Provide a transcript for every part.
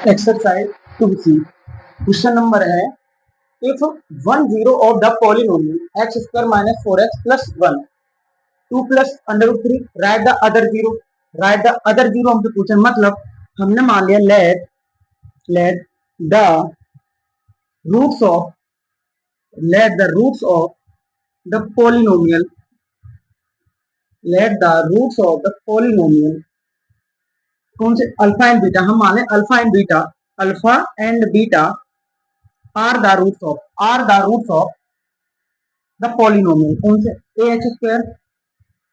Exercise 2C question number है if one zero of the polynomial x square minus 4x plus 1 2 plus under root 3 right the other zero हमसे पूछा। मतलब हमने मान लिया let the roots of let the roots of the polynomial let the roots of the polynomial कौन से alpha and beta. हम मान लें alpha and beta are the roots of the polynomial कौन से a x square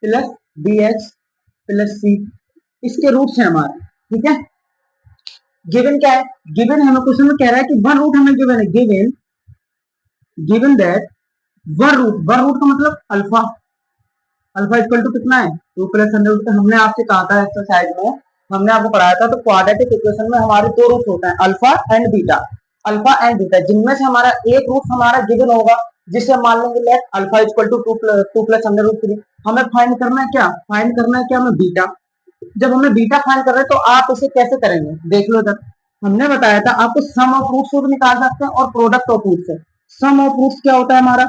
plus b x plus सी इसके roots हैं हमारे। ठीक है, गिवन क्या है, गिवन हमें क्वेश्चन में कह रहा है कि वन रूट हमें गिवन है, गिवन दैट वन रूट का मतलब अल्फा इक्वल टू कितना है 2 प्लस अंडर रूट। हमने आपसे कहा था एक्सरसाइज में, हमने आपको पढ़ाया था, तो क्वाड्रेटिक इक्वेशन में हमारे दो रूट होते हैं अल्फा एंड बीटा, जिनमें से हमारा एक रूट हमारा गिवन होगा जिसे हम मान लेंगे let alpha equal to 2 plus under root 3। हमें फाइंड करना है क्या हमें बीटा। जब हमें बीटा फाइंड कर रहे हैं तो आप इसे कैसे करेंगे देख लो। तक हमने बताया था आपको सम ऑफ रूट से भी निकाल सकते हैं और प्रोडक्ट ऑफ रूट से। सम ऑफ रूट्स क्या होता है हमारा,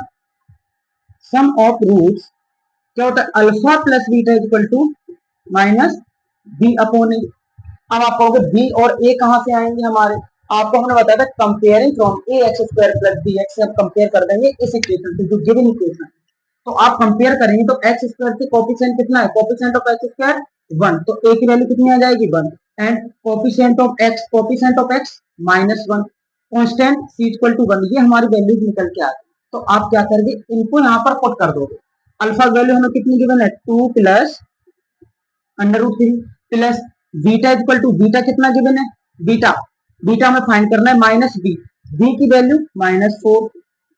सम ऑफ रूट्स क्या होता है alpha plus beta equal to minus B upon A. अब आप कहोगे बी और ए कहां से आएंगे हमारे, आपको हमने बताया था comparing from a x square plus b x से। अब कंपेयर कर देंगे इस इक्वेशन से जो गिवन इक्वेशन है, तो आप कंपेयर करेंगे तो एक्स स्क्वायर के कोएफिशिएंट कितना है, कोएफिशिएंट ऑफ एक्स स्क्वायर 1, तो ए की वैल्यू कितनी आ जाएगी 1 and coefficient of x minus 1 constant c equal to 1। ये हमारी वैल्यूज निकल के आती है। तो आप क्या करेंगे, इनको यहाँ पर पुट कर दोगे। अल्फा वैल्यू हमें कितनी गिवन है 2 plus under root 3 plus beta equal to beta कितना गिवन है, बीटा हमें फाइंड करना है माइनस बी की वैल्यू माइनस 4।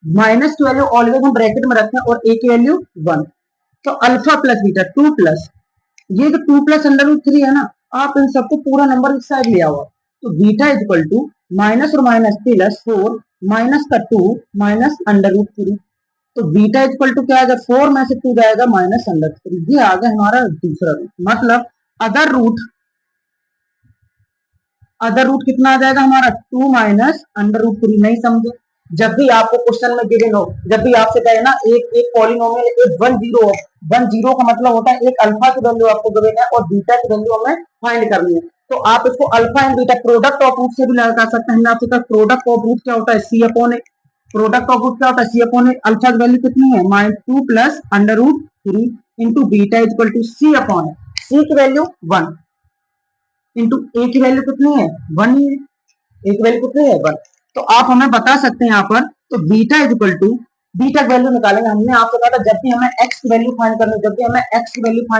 माइनस की वैल्यू ऑलवेज हम ब्रैकेट में रखते हैं और ए की वैल्यू 1। तो अल्फा प्लस बीटा 2 प्लस ये जो 2 प्लस अंडर रूट 3 है ना, आप इन सबको पूरा नंबर इस साइड लिया हुआ, तो बीटा इक्वल टू माइनस और माइनस प्लस 4 माइनस का 2 माइनस अंडर रूट 3। तो बीटा इक्वल टू क्या आएगा 4 में से 2 जाएगा माइनस अंडर रूट 3। ये आ गया हमारा दूसरा रूट। मतलब अदर रूट कितना आ जाएगा हमारा 2 माइनस अंडर रूट 3। नहीं समझे, जब भी आपको क्वेश्चन में गिवन हो, जब भी आपसे कहे ना एक पॉलिनोमियल एक वन जीरो का मतलब होता है एक अल्फा की वैल्यू आपको गिवन है और बीटा की वैल्यू हमें फाइंड करनी है, तो आप इसको alpha and beta product of root से भी लगा सकते हैं। हमने आपसे कहा प्रोडक्ट ऑफ रूट क्या होता है C upon A. Product of root क्या होता है सी अपॉन ए। अल्फा की वैल्यू कितनी है minus 2 plus under root 3 into beta equal to C upon A. C की वैल्यू 1 इंटू ए की वैल्यू कितनी है 1 ही है, ए की वैल्यू कितनी है 1। तो आप हमें बता सकते हैं यहाँ पर, तो beta is equal to beta की वैल्यू निकालेंगे। हमने आपसे कहा था जब भी हमें एक्स की वैल्यू फाइंड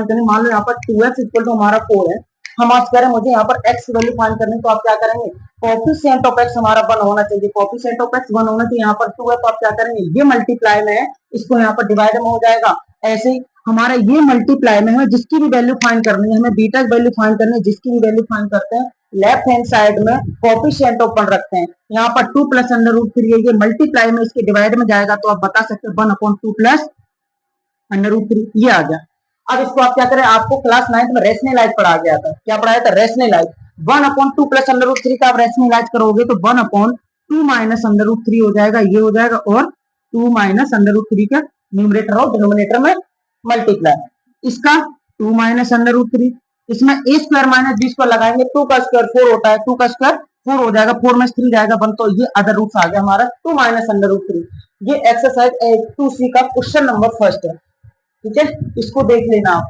करनी, मान लो यहाँ पर 2x इक्वल टू हमारा 4 है, हम आज कह रहे हैं मुझे यहाँ पर एक्स की वैल्यू फाइंड करनी, तो आप क्या करेंगे कोएफिशिएंट ऑफ एक्स हमारा 1 होना चाहिए, कोएफिशिएंट ऑफ एक्स 1 होना चाहिए। यहाँ पर 2 है तो आप क्या करेंगे ये मल्टीप्लाई में है, इसको यहाँ पर डिवाइड में हो जाएगा। ऐसे ही हमारा ये मल्टीप्लाई में है, जिसकी भी वैल्यू फाइंड करनी है, हमें बीटा की वैल्यू फाइंड करनी है, जिसकी भी वैल्यू फाइंड करते हैं लेफ्ट हैंड साइड में कोएफिशिएंट ऑफ 1 रखते हैं। यहाँ पर 2 प्लस अंडर रूट 3 है, ये मल्टीप्लाई में इसके डिवाइड में जाएगा, तो आप बता सकते हैं 1 अपॉन 2 प्लस अंडर रूट 3 ये आ गया। अब इसको आप क्या करें, आपको क्लास 9 में रेशनलाइज पढ़ा गया था, क्या पढ़ाया था rationalize. 1 upon 2 plus under root 3 का आप रेशनलाइज करोगे तो 1 अपॉन 2 माइनस अंडर रूट 3 हो जाएगा, ये हो जाएगा, और 2 माइनस अंडर रूट 3 का न्यूमरेटर और डिनोमिनेटर में मल्टीप्लाई। इसका 2 माइनस अंडर रूट 3, इसमें ए स्क्वायर माइनस बी स्क्वायर लगाएंगे, 2 का स्क्वायर 4 होता है, 2 का स्क्वायर 4 हो जाएगा, 4 में 3 जाएगा 1, तो ये अदर रूट्स आ गया हमारा 2 माइनस अंडर रूट 3। ये एक्सरसाइज 2C का क्वेश्चन नंबर फर्स्ट है। ठीक है, इसको देख लेना आप।